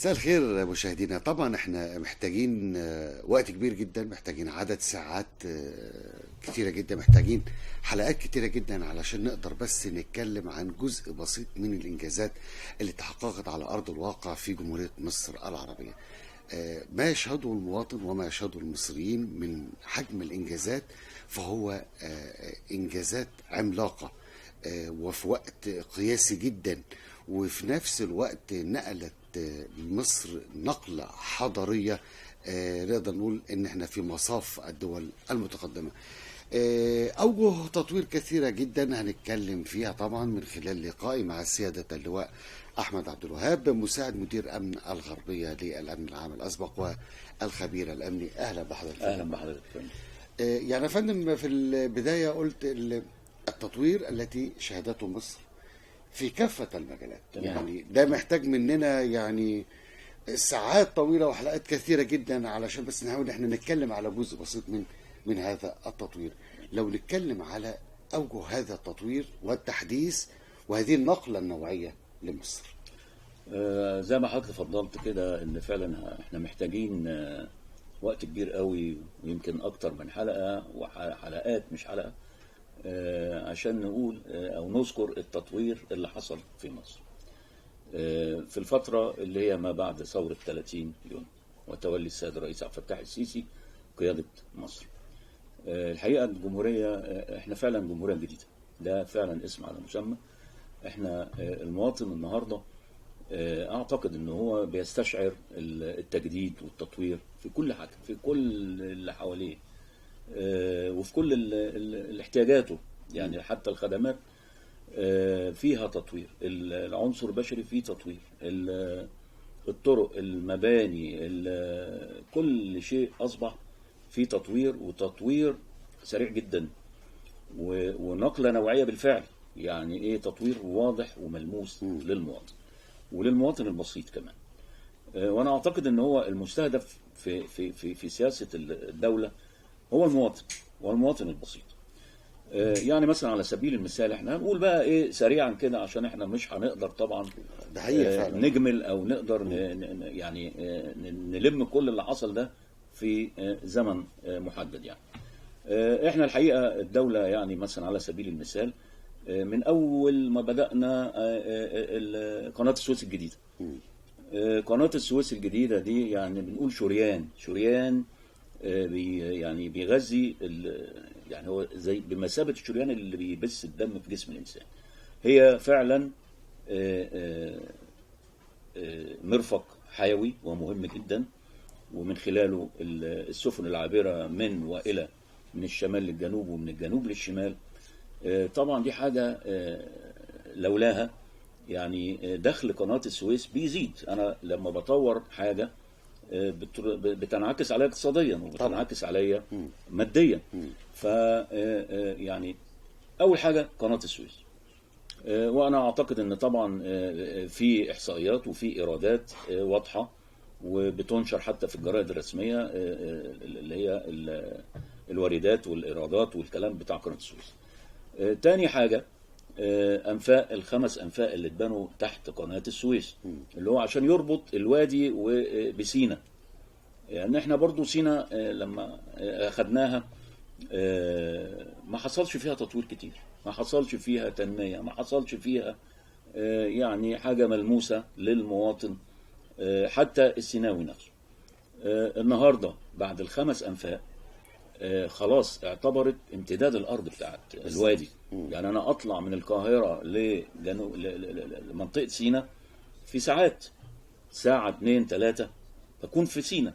مساء الخير مشاهدينا. طبعا احنا محتاجين وقت كبير جدا، محتاجين عدد ساعات كتيرة جدا، محتاجين حلقات كتيرة جدا علشان نقدر بس نتكلم عن جزء بسيط من الإنجازات اللي تحققت على أرض الواقع في جمهورية مصر العربية. ما يشهده المواطن وما يشهده المصريين من حجم الإنجازات فهو إنجازات عملاقة وفي وقت قياسي جدا، وفي نفس الوقت نقلت مصر نقلة حضارية. نقدر نقول ان احنا في مصاف الدول المتقدمة. اوجه تطوير كثيرة جدا هنتكلم فيها طبعا من خلال لقائي مع سيادة اللواء احمد عبد الوهاب، مساعد مدير امن الغربية للامن العام الاسبق والخبير الامني. اهلا بحضرتك. اهلا بحضرتك. يعني يا فندم، في البداية قلت التطوير التي شهدته مصر في كافة المجالات، يعني ده محتاج مننا يعني ساعات طويلة وحلقات كثيرة جدا علشان بس نحاول احنا نتكلم على جزء بسيط من هذا التطوير. لو نتكلم على أوجه هذا التطوير والتحديث وهذه النقلة النوعية لمصر. زي ما حضرتك تفضلت كده ان فعلا احنا محتاجين وقت كبير قوي، ويمكن اكتر من حلقة وحلقات مش حلقة، عشان نقول او نذكر التطوير اللي حصل في مصر في الفترة اللي هي ما بعد ثورة 30 يونيو وتولي السيد الرئيس عبد الفتاح السيسي قيادة مصر. الحقيقة الجمهورية احنا فعلا جمهورية جديدة، ده فعلا اسم على مسمى. احنا المواطن النهاردة اعتقد ان هو بيستشعر التجديد والتطوير في كل حاجة، في كل اللي حواليه، وفي كل الاحتياجاته، يعني حتى الخدمات فيها تطوير، العنصر البشري فيه تطوير، الطرق، المباني، كل شيء أصبح فيه تطوير، وتطوير سريع جدا ونقلة نوعية بالفعل. يعني ايه تطوير واضح وملموس للمواطن وللمواطن البسيط كمان. وانا اعتقد ان هو المستهدف في سياسة الدولة هو المواطن والمواطن البسيط. يعني مثلا على سبيل المثال احنا هنقول بقى ايه سريعا كده عشان احنا مش هنقدر طبعا نجمل او نقدر يعني نلم كل اللي حصل ده في زمن محدد. يعني احنا الحقيقة الدولة يعني مثلا على سبيل المثال من اول ما بدأنا قناة السويس الجديدة. قناة السويس الجديدة دي يعني بنقول شريان يعني بيغذي، يعني هو زي بمثابة الشريان اللي بيبث الدم في جسم الإنسان. هي فعلا مرفق حيوي ومهم جدا، ومن خلاله السفن العابرة من وإلى، من الشمال للجنوب ومن الجنوب للشمال. طبعا دي حاجة لولاها يعني دخل قناة السويس بيزيد. أنا لما بطور حاجة بتنعكس عليا اقتصاديا وبتنعكس عليا ماديا. ف يعني اول حاجه قناه السويس، وانا اعتقد ان طبعا في احصائيات وفي ايرادات واضحه وبتنشر حتى في الجرائد الرسميه اللي هي الواردات والايرادات والكلام بتاع قناه السويس. تاني حاجه انفاق، الخمس انفاق اللي اتبنوا تحت قناه السويس، اللي هو عشان يربط الوادي وبسينا. يعني احنا برضو سينا لما اخدناها ما حصلش فيها تطوير كتير، ما حصلش فيها تنمية، ما حصلش فيها يعني حاجة ملموسة للمواطن حتى السيناوي نفسه. النهاردة بعد الخمس أنفاق خلاص اعتبرت امتداد الأرض بتاعت الوادي. يعني أنا أطلع من القاهرة لمنطقة سينا في ساعات، ساعة 2 3 أكون في سينا،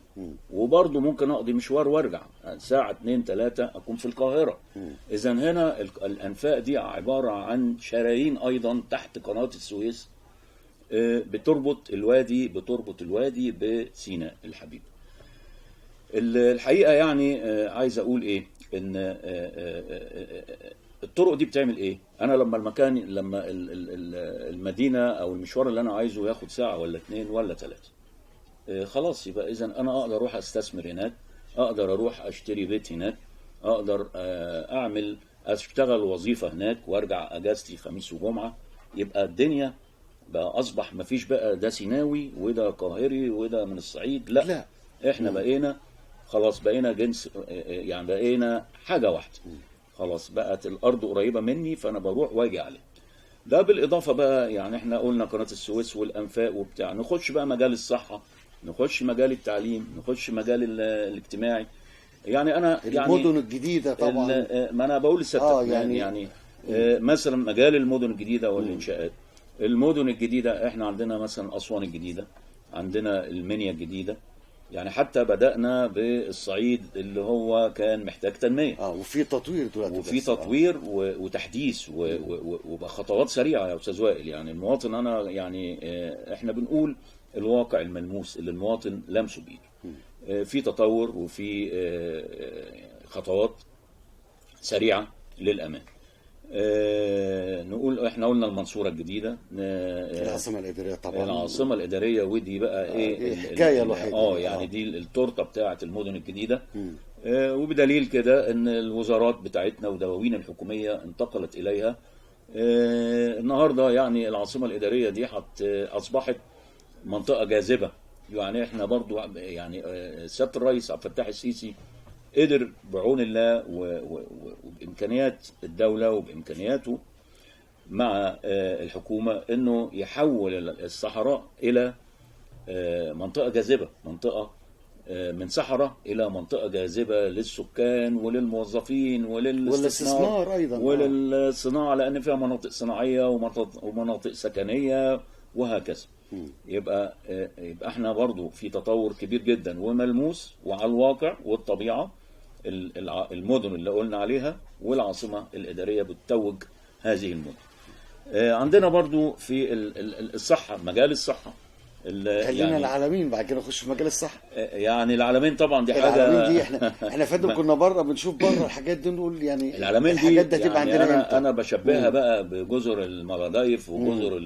وبرضه ممكن أقضي مشوار وارجع ساعة 2 3 أكون في القاهرة. إذن هنا الأنفاق دي عبارة عن شرايين أيضا تحت قناة السويس بتربط الوادي بسيناء الحبيب. الحقيقة يعني عايز أقول إيه، إن الطرق دي بتعمل إيه. أنا لما المدينة أو المشوار اللي أنا عايزه ياخد ساعة ولا 2 ولا 3، خلاص يبقى إذن أنا أقدر أروح أستثمر هناك، أقدر أروح أشتري بيت هناك، أقدر أشتغل وظيفة هناك وأرجع أجازتي خميس وجمعة. يبقى الدنيا بقى اصبح مفيش بقى ده سيناوي وده قاهري وده من الصعيد، لا, لا. احنا بقينا خلاص، بقينا جنس، يعني بقينا حاجة واحدة. خلاص بقت الارض قريبة مني فانا بروح واجي عليها. ده بالاضافة بقى، يعني احنا قلنا قناة السويس والانفاق وبتاع، نخش بقى مجال الصحة، نخش مجال التعليم، نخش مجال الاجتماعي. يعني انا يعني المدن الجديدة طبعا. ما انا بقول لسيادتك يعني مثلا مجال المدن الجديدة والانشاءات. المدن الجديدة احنا عندنا مثلا اسوان الجديدة، عندنا المنيا الجديدة، يعني حتى بدأنا بالصعيد اللي هو كان محتاج تنمية، وفي تطوير دلوقتي، وفي تطوير وتحديث وبخطوات سريعة يا أستاذ وائل. يعني المواطن، أنا يعني احنا بنقول الواقع الملموس اللي المواطن لمسه بإيده، في تطور وفي خطوات سريعة للأمان. نقول احنا قلنا المنصورة الجديدة، العاصمة الإدارية طبعا، العاصمة الإدارية، ودي بقى ايه الحكاية الوحيدة يعني دي التورتة بتاعة المدن الجديدة. وبدليل كده ان الوزارات بتاعتنا ودواوين الحكومية انتقلت إليها. النهاردة يعني العاصمة الإدارية دي أصبحت منطقة جاذبة. يعني احنا برضو يعني سيادة الرئيس عبد الفتاح السيسي قدر بعون الله وبإمكانيات الدولة وبإمكانياته مع الحكومة انه يحول الصحراء الى منطقة جاذبة، منطقة من صحراء الى منطقة جاذبة للسكان وللموظفين والاستثمار ايضا وللصناعة، لان فيها مناطق صناعية ومناطق سكنية وهكذا. يبقى احنا برضو في تطور كبير جدا وملموس وعلى الواقع والطبيعة. المدن اللي قلنا عليها والعاصمة الإدارية بتتوج هذه المدن. عندنا برضو في الصحة، مجال الصحة خلينا يعني العالمين، بعد كده نخش في مجال الصحة. يعني العالمين طبعا دي حاجة، العالمين دي احنا فاتوا كنا بره بنشوف بره الحاجات دي، نقول يعني العالمين الحاجات دي دي تبقى يعني عندنا انا بشبهها بقى بجزر المالديف وجزر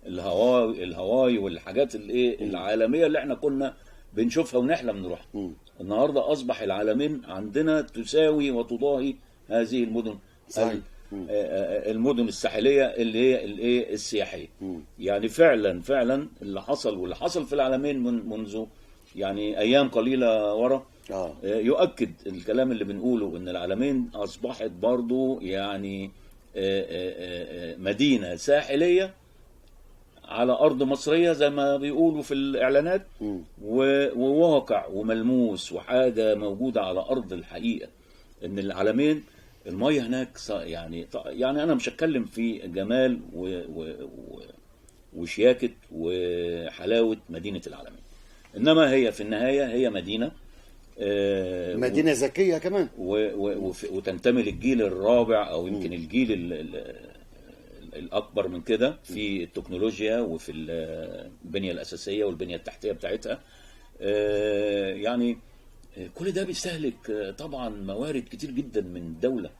الهواي والحاجات الايه العالمية اللي احنا كنا بنشوفها ونحلم نروحها. النهارده اصبح العالمين عندنا تساوي وتضاهي هذه المدن. صحيح. المدن الساحليه اللي هي الايه السياحيه. يعني فعلا اللي حصل واللي حصل في العالمين منذ يعني ايام قليله ورا يؤكد الكلام اللي بنقوله، ان العالمين اصبحت برضو يعني مدينه ساحليه على أرض مصرية زي ما بيقولوا في الإعلانات، وواقع وملموس وحاجة موجودة على أرض الحقيقة. إن العالمين المية هناك يعني أنا مش هتكلم في جمال وشياكة وحلاوة مدينة العالمين، إنما هي في النهاية هي مدينة ذكية كمان، وتنتمي للجيل الرابع أو يمكن الجيل الأكبر من كده في التكنولوجيا وفي البنية الأساسية والبنية التحتية بتاعتها. يعني كل ده بيستهلك طبعا موارد كتير جدا من الدولة،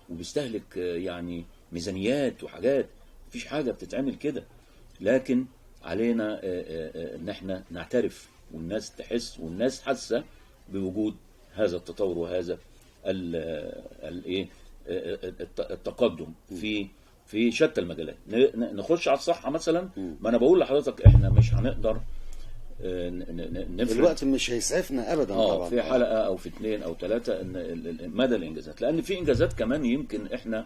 وبيستهلك يعني ميزانيات وحاجات، مفيش حاجة بتتعمل كده. لكن علينا ان احنا نعترف والناس تحس والناس حاسة بوجود هذا التطور وهذا التقدم في شتى المجالات. نخش على الصحة مثلا، ما انا بقول لحضرتك احنا مش هنقدر الوقت مش هيسعفنا ابدا طبعا في حلقة او في 2 أو 3 ان مدى الانجازات، لان في انجازات كمان يمكن احنا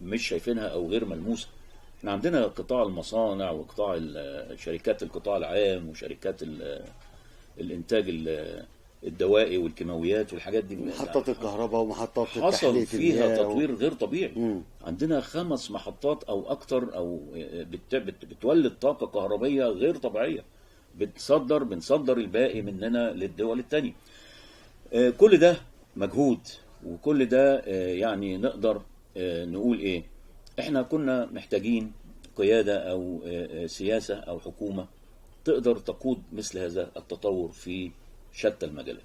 مش شايفينها او غير ملموسة. احنا عندنا قطاع المصانع وقطاع شركات القطاع العام وشركات الانتاج الدوائي والكيماويات والحاجات دي، محطات الكهرباء ومحطات حصل فيها تطوير غير طبيعي. عندنا 5 محطات او اكتر او بتولد طاقة كهربية غير طبيعية، بنصدر الباقي مننا للدول التانية. كل ده مجهود، وكل ده يعني نقدر نقول ايه، احنا كنا محتاجين قيادة او سياسة او حكومة تقدر تقود مثل هذا التطور في شتى المجالات.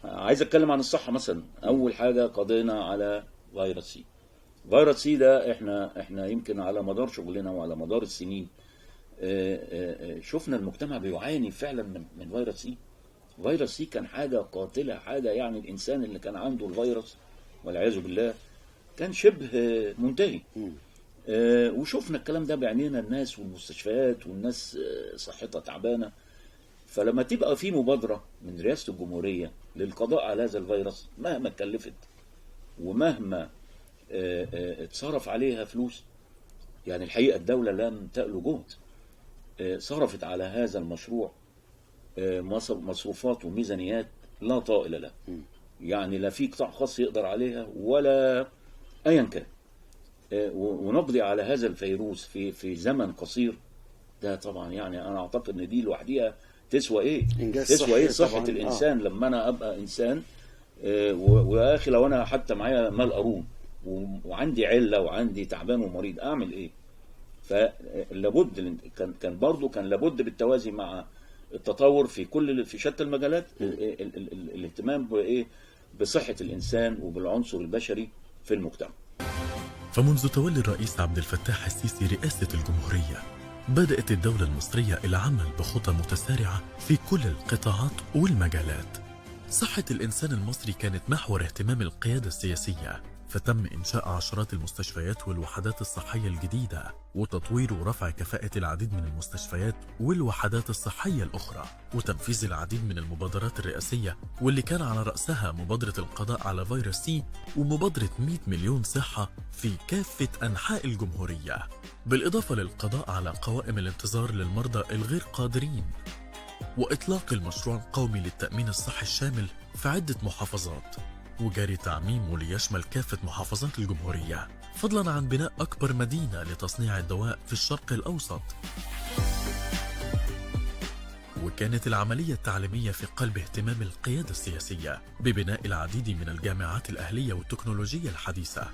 عايز اتكلم عن الصحة مثلا. اول حاجة قضينا على فيروس سي. فيروس سي ده احنا يمكن على مدار شغلنا وعلى مدار السنين شفنا المجتمع بيعاني فعلا من فيروس سي. فيروس سي كان حاجة قاتلة، حاجة يعني الانسان اللي كان عنده الفيروس والعياذ بالله كان شبه منتهي. وشفنا الكلام ده بعينينا، الناس والمستشفيات والناس صحتها تعبانة. فلما تبقى في مبادرة من رئاسة الجمهورية للقضاء على هذا الفيروس، مهما اتكلفت ومهما اتصرف عليها فلوس، يعني الحقيقة الدولة لم تألو جهد، صرفت على هذا المشروع مصروفات وميزانيات لا طائل لها، يعني لا في قطاع خاص يقدر عليها ولا أيا كان. ونقضي على هذا الفيروس في زمن قصير، ده طبعا يعني أنا أعتقد إن دي لوحديها تسوى إيه؟ إنجاز تسوى إيه صحي صحة طبعا. الإنسان لما أنا أبقى إنسان، ويا أخي لو أنا حتى معايا مال أروم وعندي علة وعندي تعبان ومريض، أعمل إيه؟ فلابد كان برضه كان لابد بالتوازي مع التطور في شتى المجالات، الاهتمام بايه؟ بصحة الإنسان وبالعنصر البشري في المجتمع. فمنذ تولي الرئيس عبد الفتاح السيسي رئاسة الجمهورية، بدأت الدولة المصرية العمل بخطى متسارعة في كل القطاعات والمجالات. صحة الإنسان المصري كانت محور اهتمام القيادة السياسية، فتم إنشاء عشرات المستشفيات والوحدات الصحية الجديدة، وتطوير ورفع كفاءة العديد من المستشفيات والوحدات الصحية الأخرى، وتنفيذ العديد من المبادرات الرئاسية، واللي كان على رأسها مبادرة القضاء على فيروس سي ومبادرة 100 مليون صحة في كافة أنحاء الجمهورية، بالإضافة للقضاء على قوائم الانتظار للمرضى الغير قادرين، وإطلاق المشروع القومي للتأمين الصحي الشامل في عدة محافظات، وجاري تعميمه ليشمل كافة محافظات الجمهورية، فضلا عن بناء أكبر مدينة لتصنيع الدواء في الشرق الأوسط. وكانت العملية التعليمية في قلب اهتمام القيادة السياسية ببناء العديد من الجامعات الأهلية والتكنولوجية الحديثة،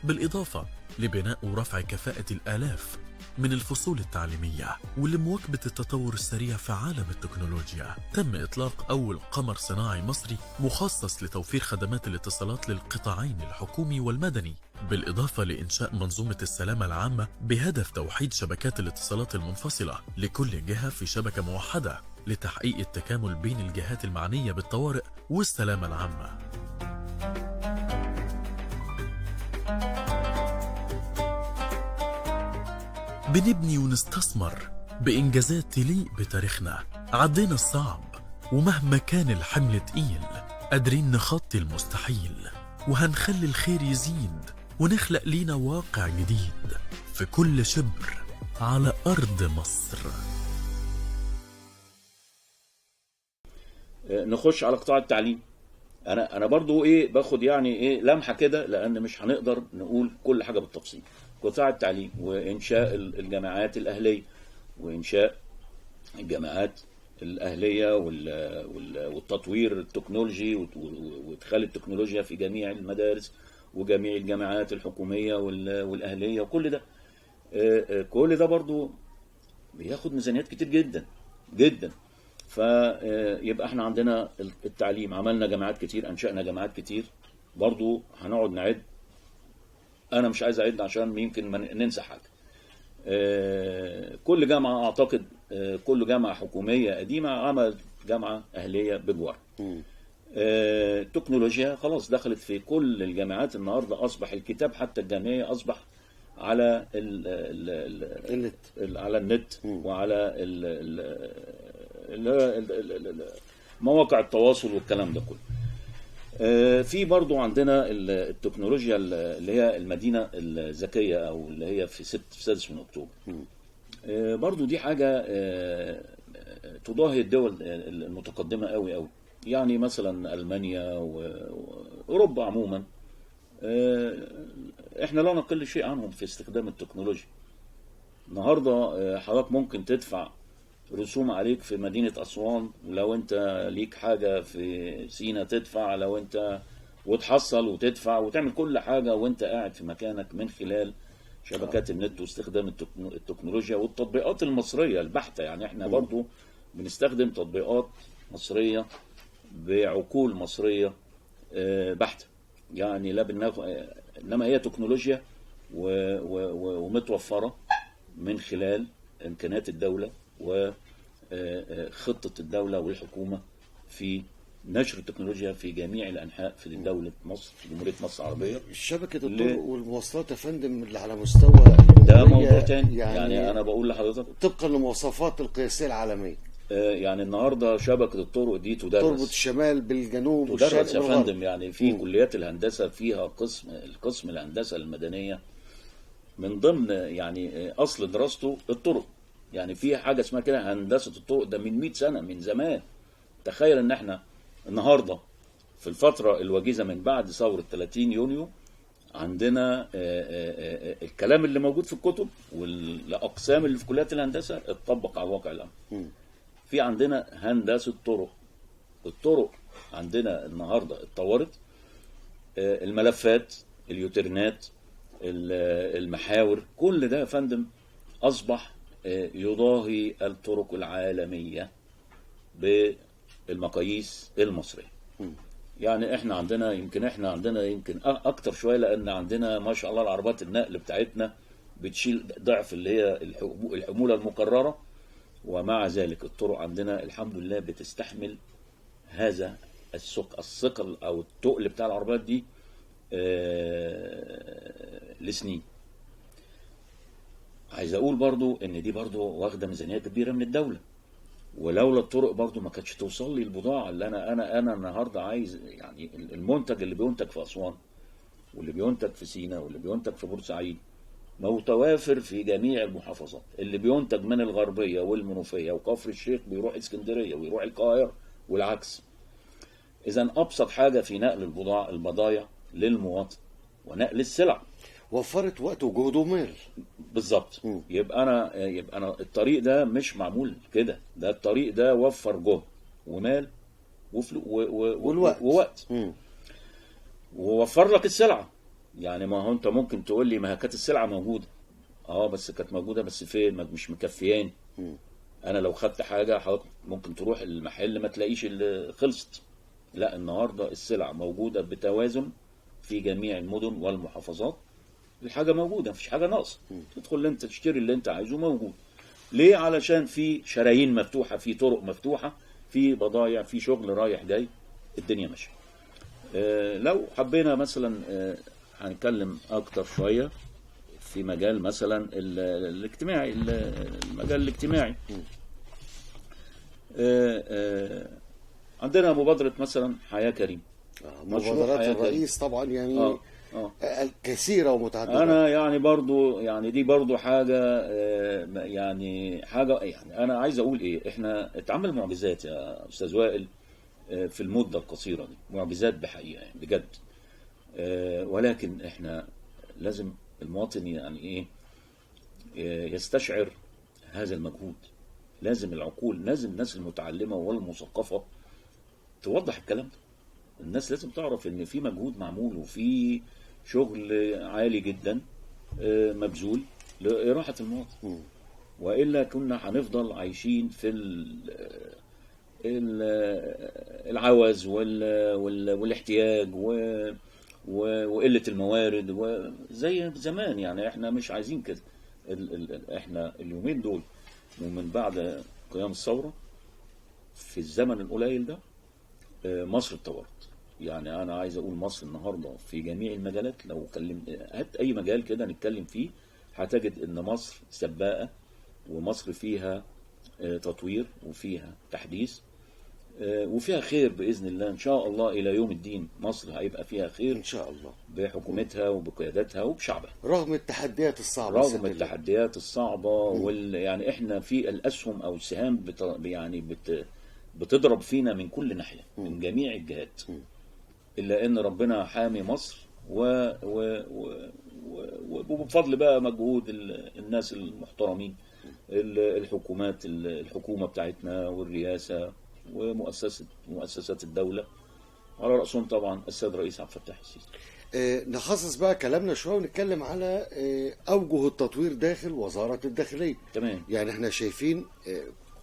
بالإضافة لبناء ورفع كفاءة الآلاف من الفصول التعليمية. ولمواكبة التطور السريع في عالم التكنولوجيا، تم إطلاق أول قمر صناعي مصري مخصص لتوفير خدمات الاتصالات للقطاعين الحكومي والمدني، بالإضافة لإنشاء منظومة السلامة العامة بهدف توحيد شبكات الاتصالات المنفصلة لكل جهة في شبكة موحدة لتحقيق التكامل بين الجهات المعنية بالطوارئ والسلامة العامة. بنبني ونستثمر بإنجازات تليق بتاريخنا، عدينا الصعب ومهما كان الحمل تقيل قادرين نخطي المستحيل، وهنخلي الخير يزيد ونخلق لينا واقع جديد في كل شبر على أرض مصر. نخش على قطاع التعليم. انا برضو باخد يعني لمحة كده، لان مش هنقدر نقول كل حاجة بالتفصيل. قطاع التعليم وإنشاء الجامعات الأهلية، وإنشاء الجامعات الأهلية والتطوير التكنولوجي وإدخال التكنولوجيا في جميع المدارس وجميع الجامعات الحكومية والأهلية، وكل ده كل ده برضو بياخد ميزانيات كتير جدا جدا. فيبقى احنا عندنا التعليم، عملنا جامعات كتير، أنشأنا جامعات كتير، برضو هنقعد نعد. أنا مش عايز أعد عشان يمكن ننسى حاجة. كل جامعة أعتقد كل جامعة حكومية قديمة عملت جامعة أهلية بجوار. التكنولوجيا خلاص دخلت في كل الجامعات النهاردة، أصبح الكتاب حتى الجامعي أصبح على على النت وعلى مواقع التواصل والكلام ده كله. في برضو عندنا التكنولوجيا اللي هي المدينة الذكية، أو اللي هي في 6 من أكتوبر. برضو دي حاجة تضاهي الدول المتقدمة قوي قوي، يعني مثلا ألمانيا وأوروبا عموما. احنا لا نقل شيء عنهم في استخدام التكنولوجيا. النهاردة حضرتك ممكن تدفع رسوم عليك في مدينة أسوان، ولو انت ليك حاجة في سينا تدفع، لو انت وتحصل وتدفع وتعمل كل حاجة وانت قاعد في مكانك من خلال شبكات النت واستخدام التكنولوجيا والتطبيقات المصرية البحتة. يعني احنا برضو بنستخدم تطبيقات مصرية بعقول مصرية بحتة، يعني لا انما هي تكنولوجيا ومتوفرة من خلال امكانيات الدولة وخطة الدولة والحكومة في نشر التكنولوجيا في جميع الانحاء في دوله مصر، في جمهوريه مصر العربيه. شبكة ليه؟ الطرق والمواصلات يا فندم اللي على مستوى ده الجمهورية موضوع تاني، يعني انا بقول لحضرتك طبقا للمواصفات القياسية العالمية يعني النهارده شبكه الطرق دي تربط تدرس الشمال بالجنوب والشرق تدرس يا بالغرب. فندم. يعني في كليات الهندسه فيها القسم الهندسه المدنيه من ضمن يعني اصل دراسته الطرق. يعني في حاجه اسمها كده هندسه الطرق، ده من 100 سنه من زمان. تخيل ان احنا النهارده في الفتره الوجيزه من بعد ثوره 30 يونيو عندنا الكلام اللي موجود في الكتب والاقسام اللي في كليات الهندسه اتطبق على الواقع الامر. في عندنا هندسه طرق، الطرق عندنا النهارده اتطورت، الملفات، اليوترنات، المحاور، كل ده يا فندم اصبح يضاهي الطرق العالميه بالمقاييس المصريه. يعني احنا عندنا يمكن اكتر شويه، لان عندنا ما شاء الله العربات النقل بتاعتنا بتشيل ضعف اللي هي الحموله المكرره، ومع ذلك الطرق عندنا الحمد لله بتستحمل هذا الثقل او التقل بتاع العربيات دي لسنين. عايز اقول برضو ان دي برضو واخده ميزانيه كبيره من الدوله، ولولا الطرق برضو ما كانتش توصل لي البضاعه اللي انا النهارده عايز. يعني المنتج اللي بينتج في اسوان واللي بينتج في سيناء واللي بينتج في بورسعيد متوافر في جميع المحافظات. اللي بينتج من الغربيه والمنوفيه وكفر الشيخ بيروح اسكندريه ويروح القاهره والعكس. اذا ابسط حاجه في نقل البضائع للمواطن ونقل السلع وفرت وقت وجهد ومال. بالظبط. يبقى انا الطريق ده مش معمول كده، ده الطريق ده وفر جهد ومال ووقت ووفر لك السلعه. يعني ما هو انت ممكن تقول لي ما كانت السلعه موجوده، بس كانت موجوده بس فين؟ مش مكفياني. انا لو خدت حاجه حضرتك ممكن تروح المحل ما تلاقيش اللي خلصت. لا، النهارده السلع موجوده بتوازن في جميع المدن والمحافظات، الحاجه موجوده مفيش حاجه ناقصه. تدخل انت تشتري اللي انت عايزه موجود. ليه؟ علشان في شرايين مفتوحه، في طرق مفتوحه، في بضايع، في شغل رايح جاي، الدنيا ماشيه. لو حبينا مثلا هنتكلم اكتر شويه في مجال مثلا الاجتماعي، المجال الاجتماعي. عندنا مبادره مثلا حياه كريمه، مبادرات الرئيس طبعا يعني كثيره ومتعدده. انا يعني برضو يعني دي برضو حاجه يعني انا عايز اقول ايه، احنا اتعمل معجزات يا استاذ وائل في المده القصيره دي، معجزات بحقيقه يعني بجد. ولكن احنا لازم المواطن يعني ايه يستشعر هذا المجهود. لازم العقول، لازم الناس المتعلمه والمثقفه توضح الكلام ده. الناس لازم تعرف ان في مجهود معمول وفي شغل عالي جدا مبذول لإراحة المواطن، وإلا كنا هنفضل عايشين في العوز والاحتياج وقلة الموارد وزي زمان. يعني احنا مش عايزين كده. احنا اليومين دول ومن بعد قيام الثورة في الزمن القليل ده مصر اتطورت. يعني انا عايز اقول مصر النهارده في جميع المجالات، لو هات اي مجال كده نتكلم فيه هتجد ان مصر سباقه، ومصر فيها تطوير وفيها تحديث وفيها خير باذن الله. ان شاء الله الى يوم الدين مصر هيبقى فيها خير ان شاء الله بحكومتها وبقيادتها وبشعبها، رغم التحديات الصعبه. يعني احنا في الاسهم او السهام بتضرب فينا من كل ناحيه من جميع الجهات، الا ان ربنا حامي مصر وبفضل بقى مجهود الناس المحترمين، الحكومه بتاعتنا والرئاسه ومؤسسات الدوله، على راسهم طبعا السيد الرئيس عبد الفتاح السيسي. نخصص بقى كلامنا شويه ونتكلم على اوجه التطوير داخل وزاره الداخليه. تمام. يعني احنا شايفين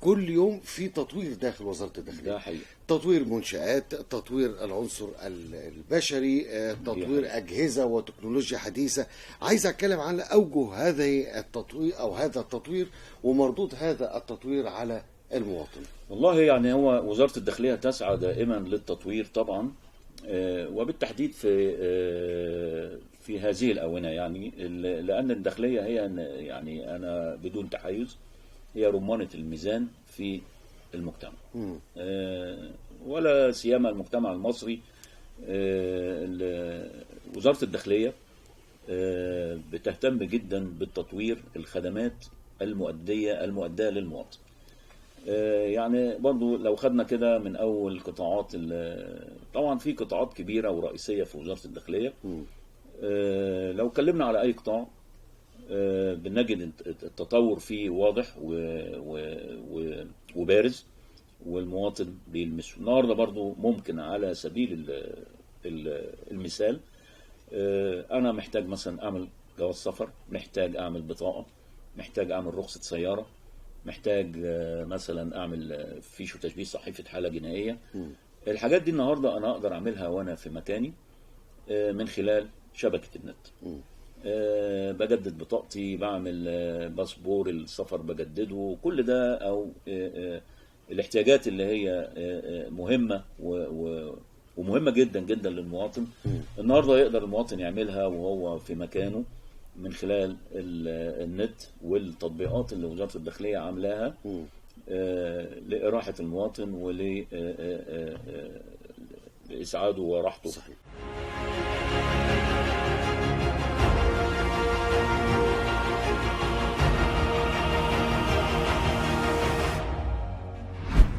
كل يوم في تطوير داخل وزاره الداخليه. ده حقيقي. تطوير منشآت، تطوير العنصر البشري، تطوير أجهزة وتكنولوجيا حديثة. عايز أتكلم عن أوجه هذه التطوير أو هذا التطوير ومردود هذا التطوير على المواطن؟ والله يعني هو وزارة الداخلية تسعى دائما للتطوير طبعا، وبالتحديد في هذه الآونة، يعني لأن الداخلية هي يعني أنا بدون تحيز هي رمانة الميزان في المجتمع، ولا سيما المجتمع المصري. وزارة الداخلية بتهتم جدا بالتطوير الخدمات المؤدية للمواطن. يعني برضو لو خدنا كده من أول قطاعات، طبعا في قطاعات كبيرة ورئيسية في وزارة الداخلية. لو اتكلمنا على أي قطاع بنجد التطور فيه واضح وبارز، والمواطن بيلمسه. النهارده برضو ممكن على سبيل المثال، أنا محتاج مثلا أعمل جواز سفر، محتاج أعمل بطاقة، محتاج أعمل رخصة سيارة، محتاج مثلا أعمل فيش وتشبيه صحيفة حالة جنائية. الحاجات دي النهارده أنا أقدر أعملها وأنا في مكاني من خلال شبكة النت. بجدد بطاقتي، بعمل باسبور السفر بجدده، كل ده أو الاحتياجات اللي هي مهمة ومهمة جدا جدا للمواطن. النهارده يقدر المواطن يعملها وهو في مكانه من خلال النت والتطبيقات اللي وزارة الداخلية عاملاها لإراحة المواطن ولإسعاده وراحته. صحيح.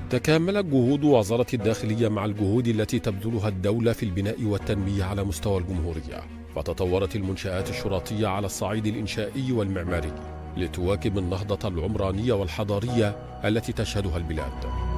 تكاملت جهود وزارة الداخلية مع الجهود التي تبذلها الدولة في البناء والتنمية على مستوى الجمهورية، فتطورت المنشآت الشرطية على الصعيد الإنشائي والمعماري لتواكب النهضة العمرانية والحضارية التي تشهدها البلاد.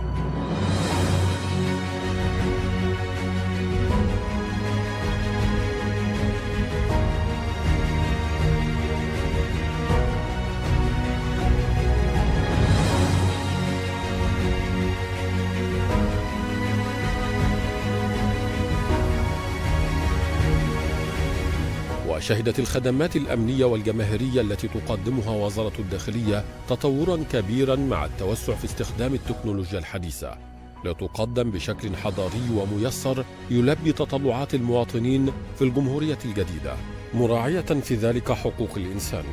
وشهدت الخدمات الأمنية والجماهيرية التي تقدمها وزارة الداخلية تطوراً كبيراً مع التوسع في استخدام التكنولوجيا الحديثة لتقدم بشكل حضاري وميسر يلبي تطلعات المواطنين في الجمهورية الجديدة، مراعية في ذلك حقوق الإنسان.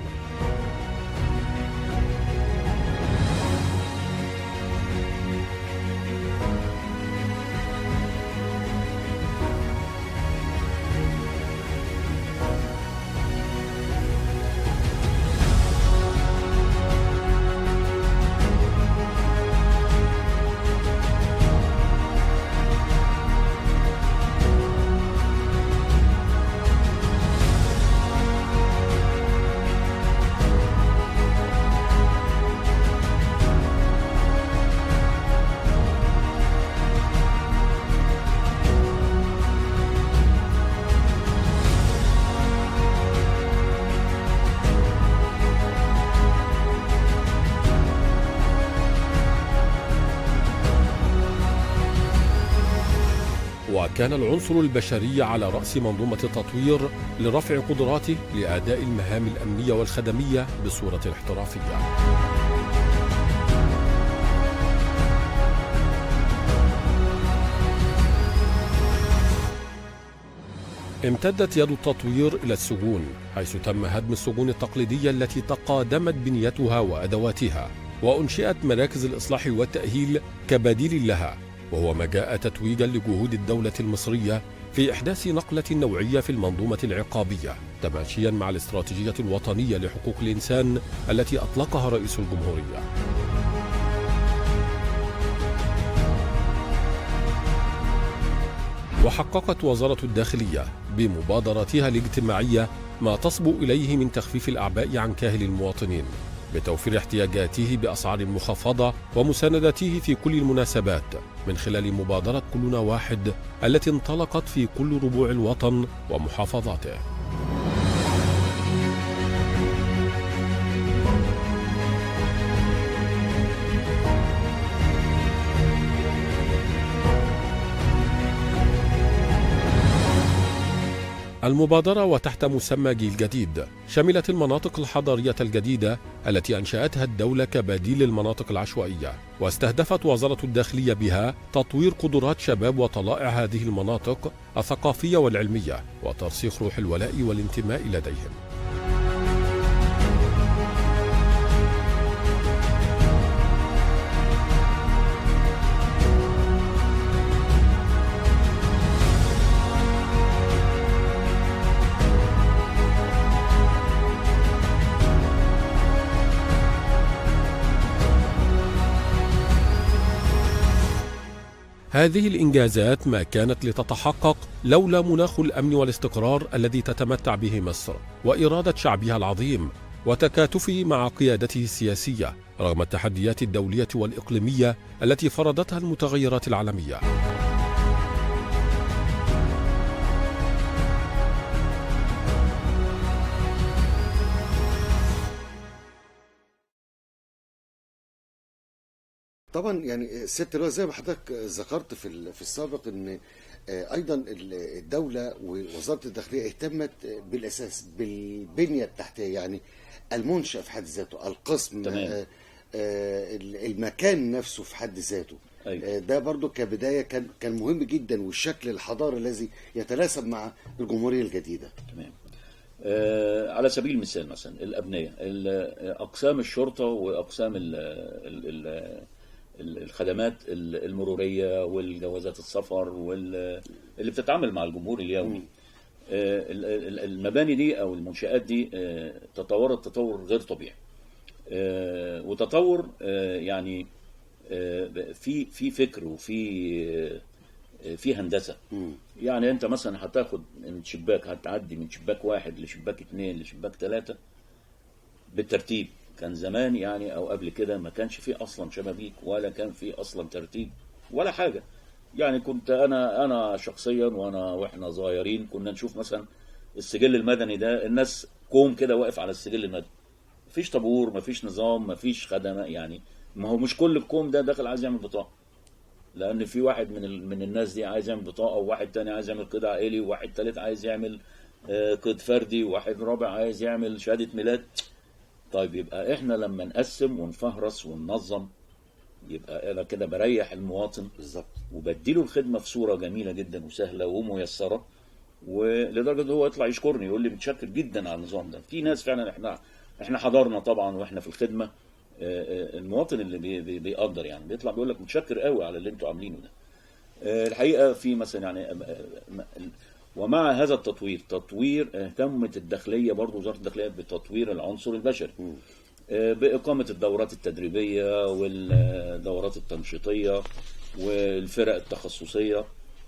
وكان العنصر البشري على رأس منظومة التطوير لرفع قدراته لأداء المهام الأمنية والخدمية بصورة احترافية. امتدت يد التطوير إلى السجون، حيث تم هدم السجون التقليدية التي تقادمت بنيتها وأدواتها، وأنشئت مراكز الإصلاح والتأهيل كبديل لها، وهو ما جاء تتويجا لجهود الدولة المصرية في إحداث نقلة نوعية في المنظومة العقابية، تماشيا مع الاستراتيجية الوطنية لحقوق الإنسان التي أطلقها رئيس الجمهورية. وحققت وزارة الداخلية بمبادراتها الاجتماعية ما تصبو إليه من تخفيف الأعباء عن كاهل المواطنين، بتوفير احتياجاته بأسعار مخفضة ومساندته في كل المناسبات من خلال مبادرة كلنا واحد التي انطلقت في كل ربوع الوطن ومحافظاته. المبادرة وتحت مسمى جيل جديد شملت المناطق الحضرية الجديدة التي أنشأتها الدولة كبديل للمناطق العشوائية، واستهدفت وزارة الداخلية بها تطوير قدرات شباب وطلائع هذه المناطق الثقافية والعلمية وترسيخ روح الولاء والانتماء لديهم. هذه الإنجازات ما كانت لتتحقق لولا مناخ الأمن والاستقرار الذي تتمتع به مصر وإرادة شعبها العظيم وتكاتفه مع قيادته السياسية رغم التحديات الدولية والإقليمية التي فرضتها المتغيرات العالمية. طبعا يعني سياده اللواء زي ما حضرتك ذكرت في السابق ان ايضا الدوله ووزاره الداخليه اهتمت بالاساس بالبنيه التحتيه، يعني المنشأ في حد ذاته، القسم، تمام. المكان نفسه في حد ذاته. أيوة. ده برضو كبدايه كان مهم جدا، والشكل الحضاري الذي يتناسب مع الجمهوريه الجديده. تمام. على سبيل المثال مثلا الأبنية، أقسام الشرطة وأقسام الخدمات المرورية والجوازات السفر اللي بتتعامل مع الجمهور اليومي. المباني دي أو المنشآت دي تطورت تطور غير طبيعي، وتطور يعني في فكر وفي هندسة. يعني انت مثلا هتاخد من شباك، هتعدي من شباك 1 لشباك 2 لشباك 3 بالترتيب. كان زمان يعني او قبل كده ما كانش فيه اصلا شبابيك ولا كان فيه اصلا ترتيب ولا حاجة. يعني كنت انا شخصيا واحنا صغيرين كنا نشوف مثلا السجل المدني ده، الناس كوم كده واقف على السجل المدني، مفيش طابور، مفيش نظام، مفيش خدمة. يعني ما هو مش كل الكوم ده داخل عايز يعمل بطاقة، لان في واحد من الناس دي عايز يعمل بطاقه، وواحد تاني عايز يعمل قيد عائلي، وواحد تالت عايز يعمل قيد فردي، وواحد رابع عايز يعمل شهاده ميلاد. طيب يبقى احنا لما نقسم ونفهرس وننظم يبقى انا كده بريح المواطن بالظبط، وبديله الخدمه في صوره جميله جدا وسهله وميسره، ولدرجه ان هو يطلع يشكرني يقول لي متشكر جدا على النظام ده. في ناس فعلا احنا حضرنا طبعا واحنا في الخدمه، المواطن اللي بيقدر يعني بيطلع بيقول لك متشكر قوي على اللي انتوا عاملينه ده. الحقيقه في مثلا يعني ومع هذا تطوير اهتمت الداخليه برضو، وزاره الداخليه بتطوير العنصر البشري باقامه الدورات التدريبيه والدورات التنشيطيه والفرق التخصصيه.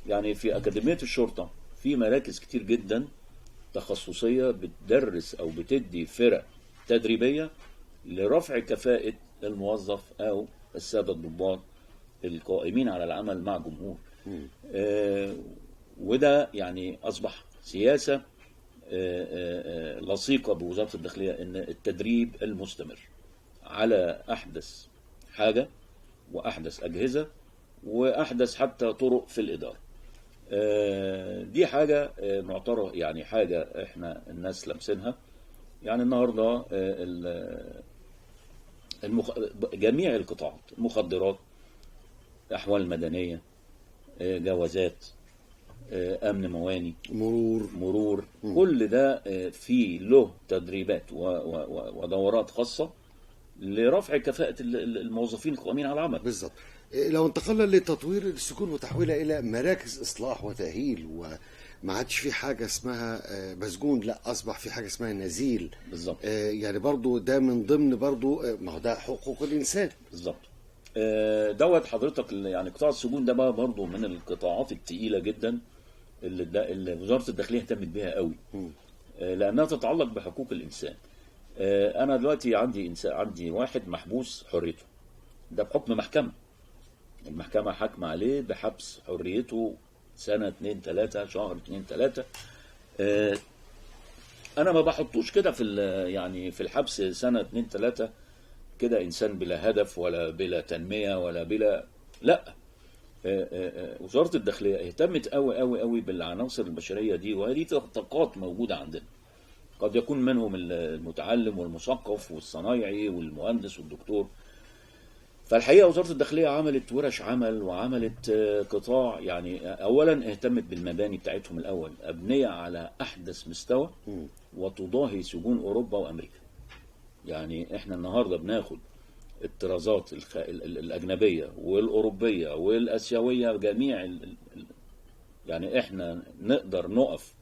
يعني في اكاديميه الشرطه في مراكز كتير جدا تخصصيه بتدرس او بتدي فرق تدريبيه لرفع كفاءة الموظف أو السادة الضباط القائمين على العمل مع جمهور. وده يعني أصبح سياسة لصيقة بوزارة الداخلية، إن التدريب المستمر على أحدث حاجة وأحدث أجهزة وأحدث حتى طرق في الإدارة. دي حاجة معترف، يعني حاجة إحنا الناس لمسينها. يعني النهاردة جميع القطاعات، مخدرات، أحوال مدنية، جوازات، أمن مواني، مرور كل ده فيه له تدريبات ودورات خاصة لرفع كفاءة الموظفين القائمين على العمل. بالظبط. لو انتقلنا لتطوير السجون وتحويلها إلى مراكز إصلاح وتأهيل، ما عادش في حاجة اسمها مسجون، لا أصبح في حاجة اسمها نزيل. بالظبط. يعني برضو ده من ضمن برضو ما هو ده حقوق الإنسان. بالظبط. دوت حضرتك يعني قطاع السجون ده بقى برضو من القطاعات التقيلة جدا اللي وزارة الداخلية اهتمت بها قوي، لأنها تتعلق بحقوق الإنسان. أنا دلوقتي عندي واحد محبوس حريته، ده بحكم محكمة، المحكمة حاكمة عليه بحبس حريته سنة 2 3 شهر 2 3. أنا ما بحطوش كده يعني في الحبس سنة 2 3 كده إنسان بلا هدف ولا بلا تنمية ولا بلا، لا، وزارة الداخلية اهتمت قوي قوي قوي بالعناصر البشرية دي، وهذه طاقات موجودة عندنا، قد يكون منهم المتعلم والمثقف والصنايعي والمهندس والدكتور. فالحقيقة وزارة الداخلية عملت ورش عمل وعملت قطاع، يعني أولا اهتمت بالمباني بتاعتهم الأول، أبنية على أحدث مستوى وتضاهي سجون أوروبا وأمريكا. يعني احنا النهاردة بناخد الطرازات الأجنبية والأوروبية والأسيوية جميع يعني احنا نقدر نقف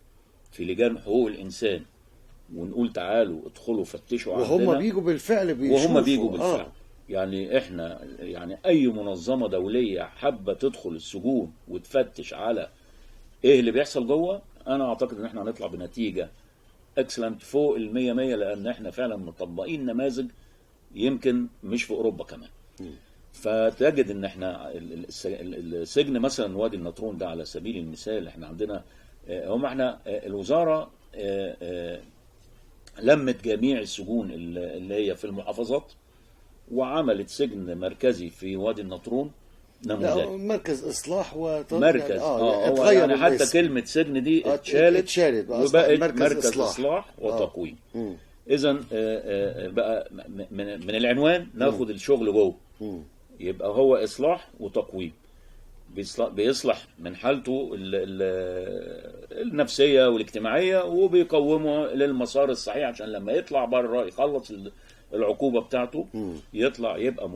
في لجان حقوق الإنسان ونقول تعالوا ادخلوا فتشوا عندنا، وهم بيجوا بالفعل بيشوفوا. وهم بيجوا بالفعل. يعني احنا يعني اي منظمة دولية حابة تدخل السجون وتفتش على ايه اللي بيحصل جوه، انا اعتقد ان احنا هنطلع بنتيجة اكسلنت فوق 100، لان احنا فعلا مطبقين نماذج يمكن مش في اوروبا كمان. فتجد ان احنا السجن مثلا وادي النطرون ده على سبيل المثال، احنا عندنا احنا الوزارة لمت جميع السجون اللي هي في المحافظات وعملت سجن مركزي في وادي النطرون نموذج. مركز اصلاح مركز هو يعني حتى الاسم. كلمة سجن دي اتشالت وبقت مركز إصلاح وتقويم. اذا بقى من العنوان ناخد الشغل جوه، يبقى هو اصلاح وتقويم، بيصلح من حالته النفسية والاجتماعية وبيقومه للمسار الصحيح، عشان لما يطلع بره يخلص العقوبة بتاعته يطلع يبقى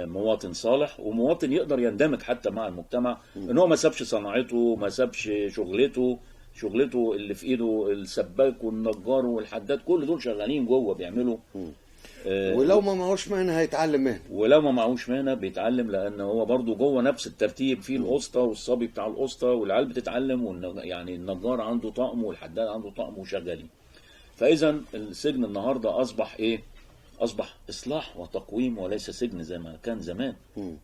مواطن صالح، ومواطن يقدر يندمج حتى مع المجتمع، ان هو ما سابش صناعته، ما سابش شغلته اللي في ايده، السباك والنجار والحداد كل دول شغالين جوه بيعملوا. ولو ما معهوش مهنه هيتعلم مهنه، ولو ما معهوش مهنه بيتعلم، لان هو برضو جوه نفس الترتيب، في الاسطى والصبي بتاع الاسطى والعيال بتتعلم، يعني النجار عنده طقم والحداد عنده طقم وشغالين. فاذا السجن النهارده اصبح ايه؟ اصبح اصلاح وتقويم وليس سجن زي ما كان زمان.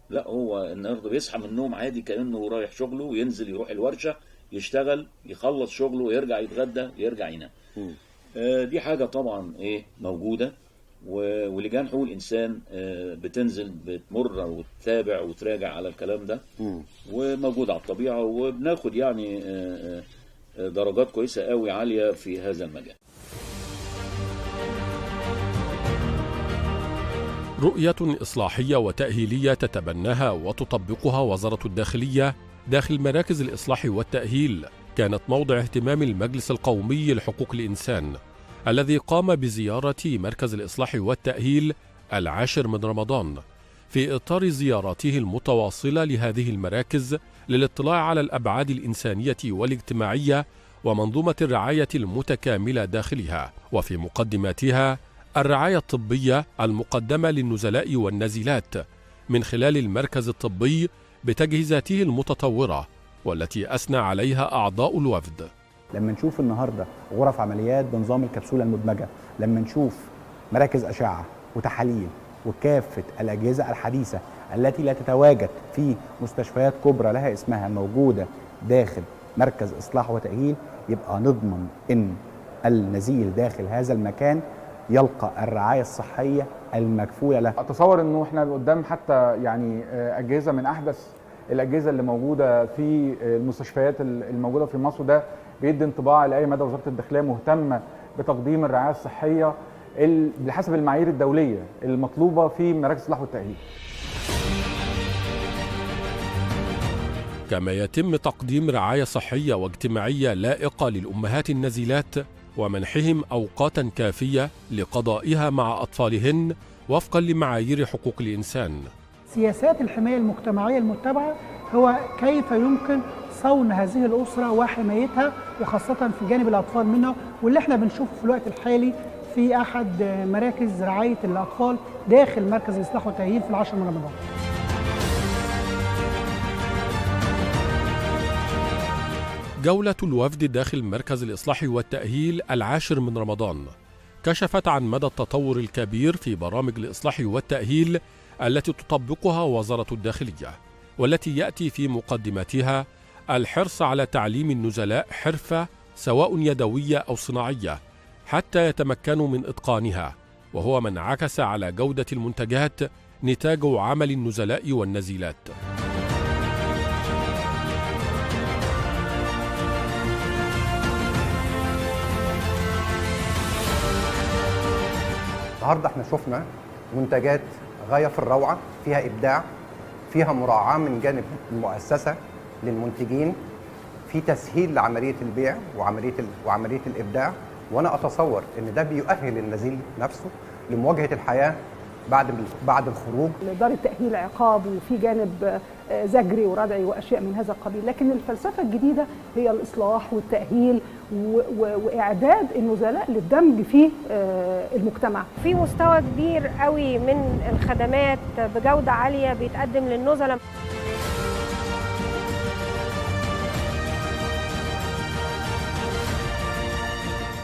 لا، هو النهارده بيصحى من النوم عادي كانه رايح شغله، وينزل يروح الورشه يشتغل، يخلص شغله ويرجع يتغدى يرجع ينام. دي حاجه طبعا ايه موجوده، ولجان حقوق الانسان بتنزل بتمر وتتابع وتراجع على الكلام ده، وموجود على الطبيعه، وبناخد يعني درجات كويسه قوي عاليه في هذا المجال. رؤية إصلاحية وتأهيلية تتبناها وتطبقها وزارة الداخلية داخل مراكز الإصلاح والتأهيل كانت موضع اهتمام المجلس القومي لحقوق الإنسان، الذي قام بزيارة مركز الإصلاح والتأهيل 10 من رمضان في إطار زياراته المتواصلة لهذه المراكز للاطلاع على الأبعاد الإنسانية والاجتماعية ومنظومة الرعاية المتكاملة داخلها، وفي مقدماتها الرعاية الطبية المقدمة للنزلاء والنازلات من خلال المركز الطبي بتجهيزاته المتطورة والتي أثنى عليها أعضاء الوفد. لما نشوف النهاردة غرف عمليات بنظام الكبسولة المدمجة، لما نشوف مراكز أشعة وتحاليل وكافة الأجهزة الحديثة التي لا تتواجد في مستشفيات كبرى لها اسمها موجودة داخل مركز إصلاح وتأهيل، يبقى نضمن إن النزيل داخل هذا المكان يلقى الرعاية الصحية المكفولة له. أتصور أنه إحنا قدام حتى يعني أجهزة من أحدث الأجهزة اللي موجودة في المستشفيات الموجودة في مصر، ده بيدي انطباع لأي مدى وزارة الداخلية مهتمة بتقديم الرعاية الصحية بحسب المعايير الدولية المطلوبة في مراكز الإصلاح والتأهيل. كما يتم تقديم رعاية صحية واجتماعية لائقة للأمهات النازلات ومنحهم أوقاتا كافية لقضائها مع أطفالهن وفقا لمعايير حقوق الإنسان. سياسات الحماية المجتمعية المتبعة هو كيف يمكن صون هذه الأسرة وحمايتها، وخاصة في جانب الأطفال منها، واللي احنا بنشوفه في الوقت الحالي في أحد مراكز رعاية الأطفال داخل مركز الإصلاح والتأهيل في 10 من رمضان. جولة الوفد داخل مركز الإصلاح والتأهيل 10 من رمضان كشفت عن مدى التطور الكبير في برامج الإصلاح والتأهيل التي تطبقها وزارة الداخلية، والتي يأتي في مقدمتها الحرص على تعليم النزلاء حرفة سواء يدوية أو صناعية حتى يتمكنوا من إتقانها، وهو ما انعكس على جودة المنتجات نتاج عمل النزلاء والنزيلات. النهارده احنا شفنا منتجات غايه في الروعه، فيها ابداع، فيها مراعاه من جانب المؤسسه للمنتجين، في تسهيل لعمليه البيع وعمليه الابداع. وانا اتصور ان ده بيؤهل النزيل نفسه لمواجهه الحياه بعد الخروج. إدارة تأهيل عقاب، وفي جانب زجري وردعي وأشياء من هذا القبيل، لكن الفلسفة الجديدة هي الإصلاح والتأهيل وإعداد النزلاء للدمج في المجتمع. في مستوى كبير قوي من الخدمات بجودة عالية بيتقدم للنزلاء.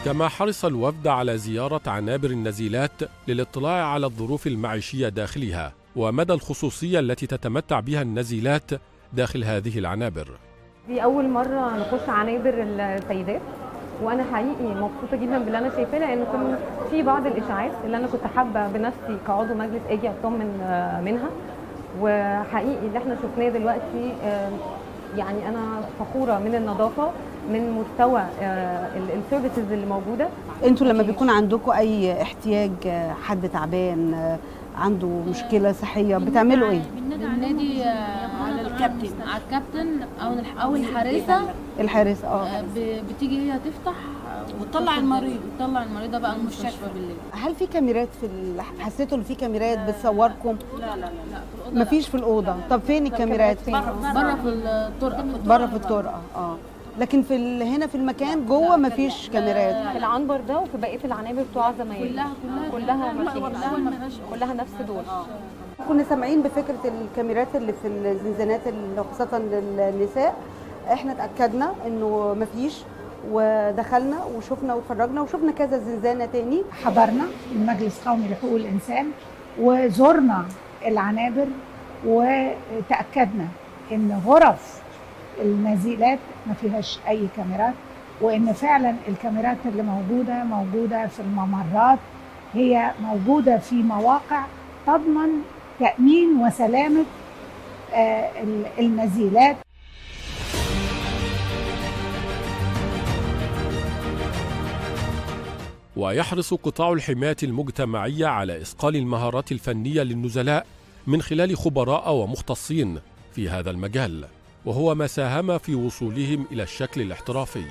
كما حرص الوفد على زيارة عنابر النزيلات للاطلاع على الظروف المعيشية داخلها ومدى الخصوصية التي تتمتع بها النزيلات داخل هذه العنابر. دي أول مرة نخش عنابر السيدات، وأنا حقيقي مبسوطة جدا باللي أنا شايفاه، لأن كان في بعض الإشاعات اللي أنا كنت حابة بنفسي كعضو مجلس أجي أطمن منها، وحقيقي اللي احنا شفناه دلوقتي يعني أنا فخورة من النظافة، من مستوى السيرفيسز اللي موجوده. انتوا لما بيكون عندكم اي احتياج، حد تعبان عنده مشكله صحيه، بتعملوا ايه؟ بننادي على الكابتن او الحارسه بتيجي هي تفتح وتطلع المريضه بقى المستشفى بالليل. هل في كاميرات حسيتوا ان في كاميرات بتصوركم؟ لا مفيش في الاوضه. طب فين الكاميرات؟ فين؟ بره في الطرقه. لكن هنا في المكان جوه مفيش كاميرات. في العنبر ده وفي بقيه العنابر بتوع زمايلي كلها نفس دول. كنا سامعين بفكره الكاميرات اللي في الزنزانات خاصه للنساء. احنا اتاكدنا انه مفيش، ودخلنا وشفنا واتفرجنا وشفنا كذا زنزانه تاني. حضرنا المجلس القومي لحقوق الانسان وزرنا العنابر وتاكدنا ان غرف النزيلات ما فيهاش اي كاميرات، وان فعلا الكاميرات اللي موجوده في الممرات، هي موجوده في مواقع تضمن تامين وسلامه النزيلات. ويحرص قطاع الحماية المجتمعية على إصقال المهارات الفنية للنزلاء من خلال خبراء ومختصين في هذا المجال، وهو ما ساهم في وصولهم إلى الشكل الاحترافي.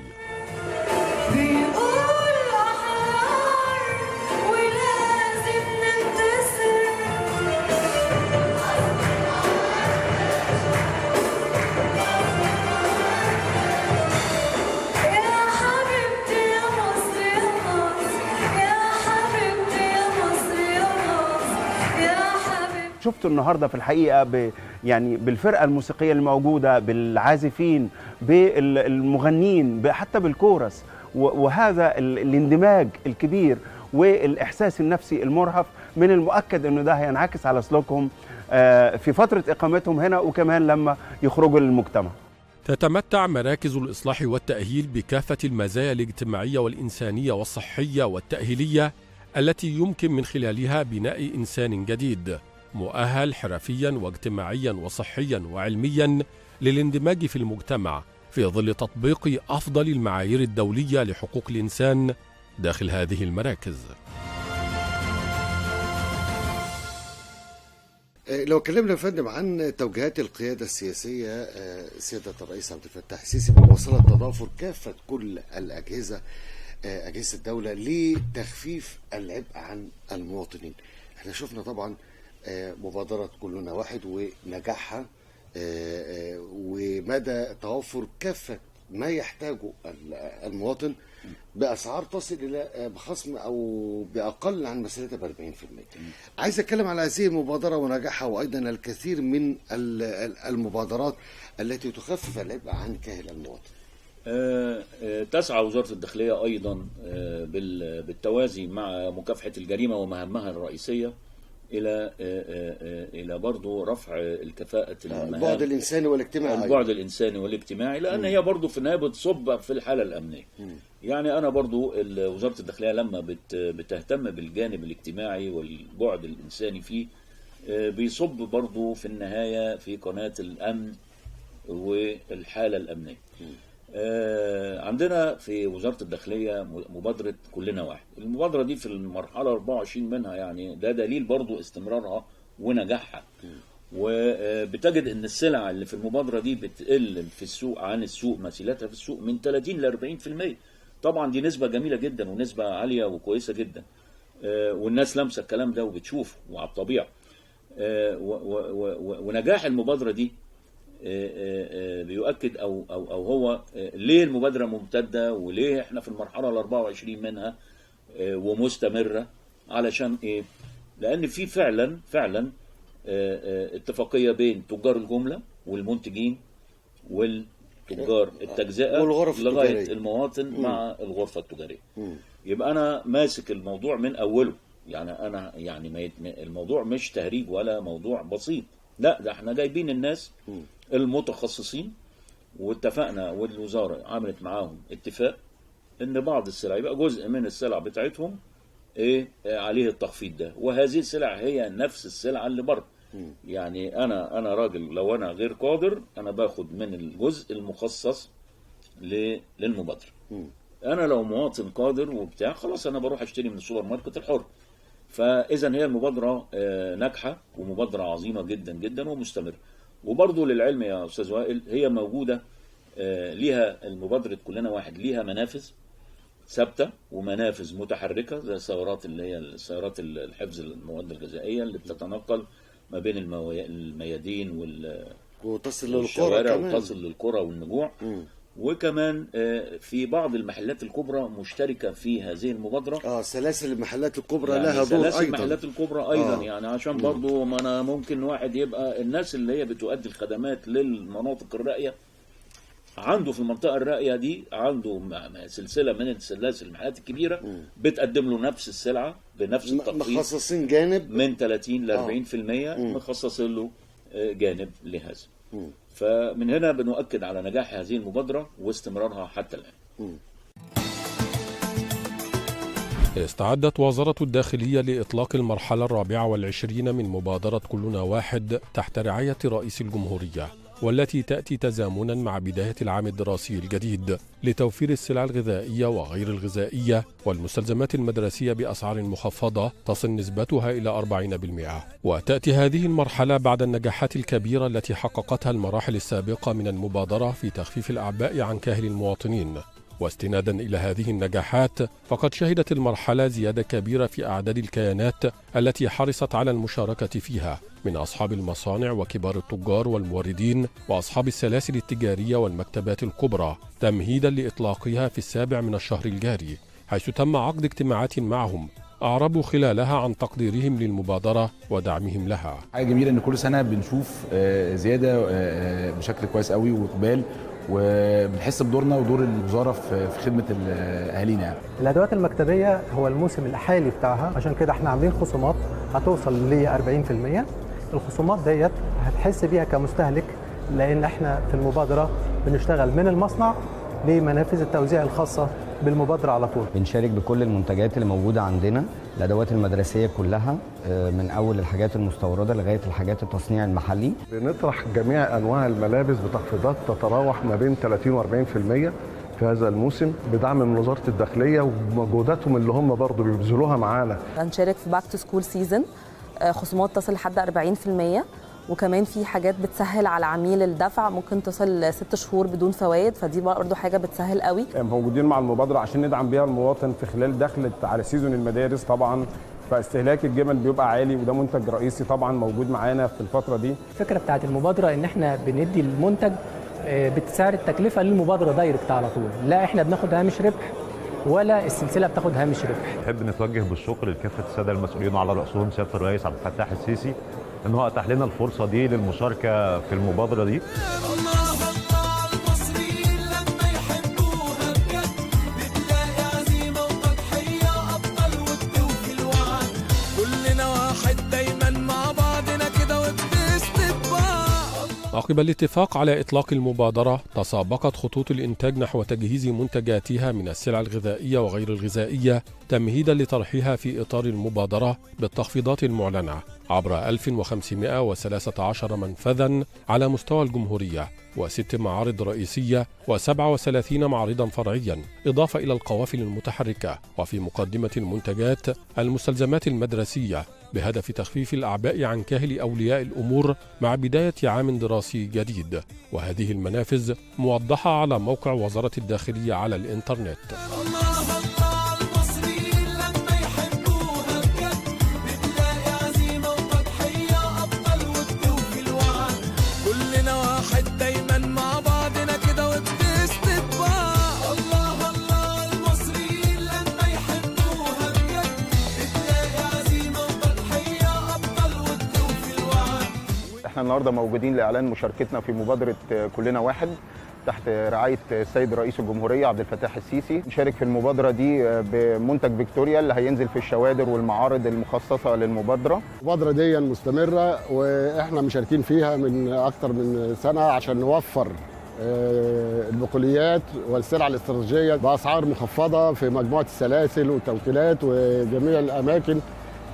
شفته النهارده في الحقيقه يعني بالفرقه الموسيقيه الموجوده، بالعازفين، بالمغنين، حتى بالكورس، وهذا الاندماج الكبير والاحساس النفسي المرهف، من المؤكد انه ده هينعكس على سلوكهم في فتره اقامتهم هنا وكمان لما يخرجوا للمجتمع. تتمتع مراكز الإصلاح والتأهيل بكافة المزايا الاجتماعية والإنسانية والصحية والتأهيلية التي يمكن من خلالها بناء إنسان جديد مؤهل حرفيا واجتماعيا وصحيا وعلميا للاندماج في المجتمع في ظل تطبيق أفضل المعايير الدولية لحقوق الإنسان داخل هذه المراكز. لو اتكلمنا يا فندم عن توجيهات القيادة السياسية، سيادة الرئيس عبد الفتاح السيسي بمواصلة تضافر كافة كل الأجهزة، أجهزة الدولة لتخفيف العبء عن المواطنين. احنا شفنا طبعا مبادرة كلنا واحد ونجاحها ومدى توفر كافة ما يحتاجه المواطن بأسعار تصل إلى بخصم أو بأقل عن مسألتها ب 40%. عايز أتكلم على هذه المبادرة ونجاحها، وأيضا الكثير من المبادرات التي تخفف العبء عن كاهل المواطن. تسعى وزارة الداخلية أيضا بالتوازي مع مكافحة الجريمة ومهامها الرئيسية الى برضه رفع الكفاءه البعد الانساني والاجتماعي، الانساني والاجتماعي، لان هي برضه في النهايه بتصب في الحاله الامنيه. يعني انا برضه وزاره الداخليه لما بتهتم بالجانب الاجتماعي والبعد الانساني فيه، بيصب برضه في النهايه في قناه الامن والحاله الامنيه. عندنا في وزارة الداخلية مبادرة كلنا واحد. المبادرة دي في المرحلة 24 منها، يعني ده دليل برضو استمرارها ونجاحها. وبتجد ان السلع اللي في المبادرة دي بتقل في السوق عن السوق، مثيلاتها في السوق من 30 ل 40%. طبعا دي نسبة جميلة جدا ونسبة عالية وكويسة جدا، والناس لامسة الكلام ده وبتشوف وعلى الطبيعة. ونجاح المبادرة دي بيؤكد او هو ليه المبادره ممتده وليه احنا في المرحله ال 24 منها ومستمره. علشان ايه؟ لان في فعلا اتفاقيه بين تجار الجمله والمنتجين والتجار التجزئه والغرف لغايه التجارية. المواطن مع الغرفه التجاريه. يبقى انا ماسك الموضوع من اوله، يعني انا يعني الموضوع مش تهريج ولا موضوع بسيط، لا ده احنا جايبين الناس المتخصصين، واتفقنا والوزاره عملت معاهم اتفاق ان بعض السلع يبقى جزء من السلع بتاعتهم عليه التخفيض ده، وهذه السلع هي نفس السلع اللي بره. يعني انا راجل لو انا غير قادر انا باخد من الجزء المخصص للمبادره. انا لو مواطن قادر وبتاع خلاص انا بروح اشتري من السوبر ماركت الحر. فاذا هي المبادره ناجحه ومبادره عظيمه جدا جدا ومستمره. وبرضه للعلم يا استاذ وائل، هي موجوده ليها المبادره كلنا واحد، ليها منافذ ثابته ومنافذ متحركه زي السيارات اللي هي السيارات الحفظ المواد الغذائيه اللي بتتنقل ما بين الميادين وتصل والشوارع كمان. وتصل للقرى والنجوع. وكمان في بعض المحلات الكبرى مشتركه في هذه المبادره. سلاسل المحلات الكبرى يعني لها دور ايضا. سلاسل المحلات الكبرى ايضا يعني عشان برضو ما انا ممكن واحد يبقى الناس اللي هي بتؤدي الخدمات للمناطق الراقيه عنده في المنطقه الراقيه دي عنده سلسله من السلاسل المحلات الكبيره بتقدم له نفس السلعه بنفس التخفيض، مخصصين جانب من 30 ل 40% مخصصين له جانب لهذا. فمن هنا بنؤكد على نجاح هذه المبادرة واستمرارها حتى الآن. استعدت وزارة الداخلية لإطلاق المرحلة 24 من مبادرة كلنا واحد تحت رعاية رئيس الجمهورية، والتي تأتي تزامنا مع بداية العام الدراسي الجديد لتوفير السلع الغذائية وغير الغذائية والمستلزمات المدرسية بأسعار مخفضة تصل نسبتها إلى 40%. وتأتي هذه المرحلة بعد النجاحات الكبيرة التي حققتها المراحل السابقة من المبادرة في تخفيف الأعباء عن كاهل المواطنين. واستنادا إلى هذه النجاحات فقد شهدت المرحلة زيادة كبيرة في أعداد الكيانات التي حرصت على المشاركة فيها، من أصحاب المصانع وكبار التجار والموردين وأصحاب السلاسل التجارية والمكتبات الكبرى، تمهيدا لإطلاقها في 7 من الشهر الجاري، حيث تم عقد اجتماعات معهم أعربوا خلالها عن تقديرهم للمبادرة ودعمهم لها. حاجة جميلة إن كل سنة بنشوف زيادة بشكل كويس قوي وإقبال، وبنحس بدورنا ودور الوزاره في خدمه اهالينا. يعني الادوات المكتبيه هو الموسم الحالي بتاعها، عشان كده احنا عاملين خصومات هتوصل ل 40%. الخصومات ديت هتحس بيها كمستهلك، لان احنا في المبادره بنشتغل من المصنع لمنافذ التوزيع الخاصه بالمبادره على طول. بنشارك بكل المنتجات اللي موجوده عندنا، الادوات المدرسيه كلها من اول الحاجات المستورده لغايه الحاجات التصنيع المحلي. بنطرح جميع انواع الملابس بتخفيضات تتراوح ما بين 30 و 40% في هذا الموسم، بدعم من وزاره الداخليه ومجهوداتهم اللي هم برضه بيبذلوها معانا. هنشارك في باك تو سكول سيزون، خصومات تصل لحد 40%، وكمان في حاجات بتسهل على عميل الدفع، ممكن تصل 6 شهور بدون فوائد، فدي برضه حاجه بتسهل قوي. موجودين مع المبادره عشان ندعم بيها المواطن في خلال دخلت على سيزون المدارس طبعا، فاستهلاك الجبن بيبقى عالي، وده منتج رئيسي طبعا موجود معانا في الفتره دي. الفكره بتاعت المبادره ان احنا بندي المنتج بتسعر التكلفه للمبادره دايركت على طول، لا احنا بناخد هامش ربح ولا السلسله بتاخد هامش ربح. نحب نتوجه بالشكر لكافه الساده المسؤولين على راسهم سياده الرئيس عبد الفتاح السيسي ان هو اتاح لنا الفرصه دي للمشاركه في المبادره دي. كلنا واحد دايما مع بعضنا كده وبنسند بعض. عقب الاتفاق على إطلاق المبادرة، تسابقت خطوط الإنتاج نحو تجهيز منتجاتها من السلع الغذائية وغير الغذائية تمهيدا لطرحها في إطار المبادرة بالتخفيضات المعلنة عبر 1513 منفذا على مستوى الجمهورية و6 معارض رئيسية و37 معرضا فرعيا، إضافة إلى القوافل المتحركة، وفي مقدمة المنتجات المستلزمات المدرسية بهدف تخفيف الأعباء عن كاهل أولياء الأمور مع بداية عام دراسي جديد. وهذه المنافذ موضحة على موقع وزارة الداخلية على الإنترنت. احنا النهارده موجودين لاعلان مشاركتنا في مبادره كلنا واحد تحت رعايه السيد رئيس الجمهوريه عبد الفتاح السيسي. نشارك في المبادره دي بمنتج فيكتوريا اللي هينزل في الشوادر والمعارض المخصصه للمبادره. المبادره دي مستمره واحنا مشاركين فيها من اكثر من سنه عشان نوفر البقوليات والسلع الاستراتيجيه باسعار مخفضه في مجموعه السلاسل والتوكيلات وجميع الاماكن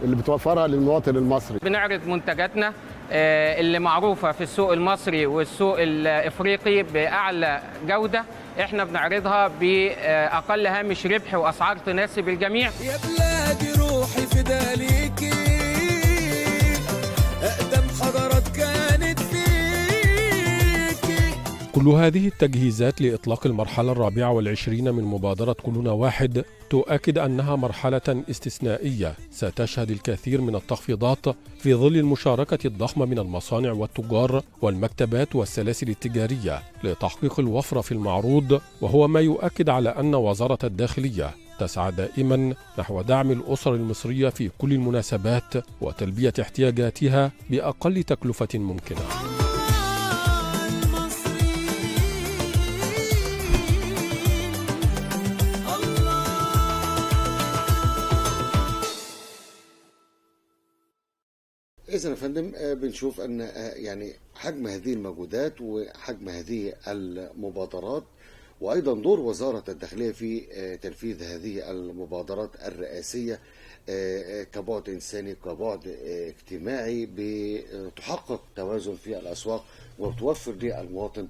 اللي بتوفرها للمواطن المصري. بنعرض منتجاتنا اللي معروفة في السوق المصري والسوق الإفريقي بأعلى جودة، احنا بنعرضها بأقل هامش ربح وأسعار تناسب الجميع. يا بلادي روحي فداليكي، أقدم حضارات كانت فيكي. كل هذه التجهيزات لإطلاق المرحلة 24 من مبادرة كلنا واحد تؤكد أنها مرحلة استثنائية ستشهد الكثير من التخفيضات في ظل المشاركة الضخمة من المصانع والتجار والمكتبات والسلاسل التجارية لتحقيق الوفرة في المعروض، وهو ما يؤكد على أن وزارة الداخلية تسعى دائما نحو دعم الأسر المصرية في كل المناسبات وتلبية احتياجاتها بأقل تكلفة ممكنة. إذا يا فندم بنشوف أن يعني حجم هذه المجهودات وحجم هذه المبادرات وأيضا دور وزارة الداخلية في تنفيذ هذه المبادرات الرئاسية كبعد إنساني كبعد اجتماعي بتحقق توازن في الأسواق وتوفر للمواطن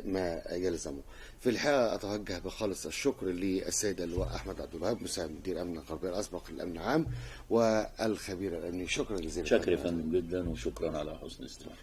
ما يلزمه. في الحقيقة أتوجه بخالص الشكر للسيد اللواء أحمد عبد الوهاب مساعد مدير أمن الغربية الأسبق للأمن العام والخبير الأمني. شكرا جزيلا. شكرا يا فندم جدا وشكرا على حسن الاستماع.